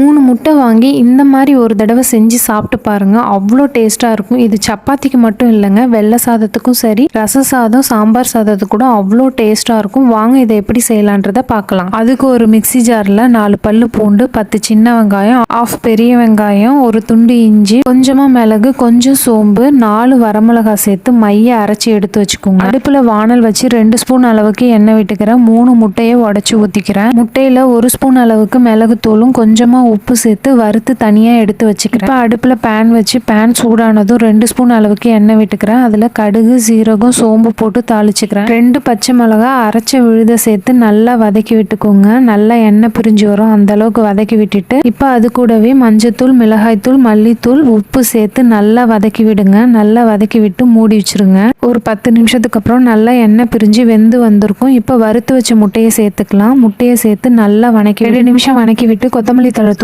3 முட்டை வாங்கி இந்த மாதிரி ஒரு தடவை செஞ்சு சாப்பிட்டு பாருங்க, அவ்வளோ டேஸ்ட்டாக இருக்கும். இது சப்பாத்திக்கு மட்டும் இல்லைங்க, வெள்ளை சாதத்துக்கும் சரி, ரச சாதம், சாம்பார் சாதத்துக்கு கூட அவ்வளோ டேஸ்ட்டாக இருக்கும். வாங்க இதை எப்படி செய்யலான்றதை பார்க்கலாம். அதுக்கு ஒரு மிக்சி ஜாரில் 4 பல்லு பூண்டு, 10 சின்ன வெங்காயம், 1/2 பெரிய வெங்காயம், ஒரு துண்டு இஞ்சி, கொஞ்சமாக மிளகு, கொஞ்சம் சோம்பு, 4 வரமிளகாய் சேர்த்து மைய அரைச்சி எடுத்து வச்சுக்கோங்க. அடுப்பில் வானல் வச்சு 2 ஸ்பூன் அளவுக்கு எண்ணெய் விட்டுக்கிறேன். 3 முட்டையை உடச்சி ஊற்றிக்கிறேன். முட்டையில் 1 ஸ்பூன் அளவுக்கு மிளகுத்தூளும் கொஞ்சமாக உப்பு சேர்த்து வறுத்து தனியாக எடுத்து வச்சுக்கிறேன். இப்போ அடுப்பில் பேன் வச்சு பேன் சூடானதும் 2 ஸ்பூன் அளவுக்கு எண்ணெய் விட்டுக்கிறேன். அதில் கடுகு, சீரகம், சோம்பு போட்டு தாளிச்சுக்கிறேன். 2 பச்சை மிளகா அரைச்ச விழுத சேர்த்து நல்லா வதக்கி விட்டுக்கோங்க. நல்லா எண்ணெய் பிரிஞ்சு வரும் அந்த அளவுக்கு வதக்கி விட்டுட்டு இப்போ அது கூடவே மஞ்சத்தூள், மிளகாய்த்தூள், மல்லித்தூள், உப்பு சேர்த்து நல்லா வதக்கி விடுங்க. நல்லா வதக்கி விட்டு மூடி வச்சிருங்க. ஒரு 10 நிமிஷத்துக்கு அப்புறம் நல்லா எண்ணெய் பிரிஞ்சு வெந்து வந்திருக்கும். இப்போ வறுத்து வச்ச முட்டையை சேர்த்துக்கலாம். முட்டையை சேர்த்து நல்லா வணக்கி 2 நிமிஷம் வணக்கி விட்டு கொத்தமல்லி தழை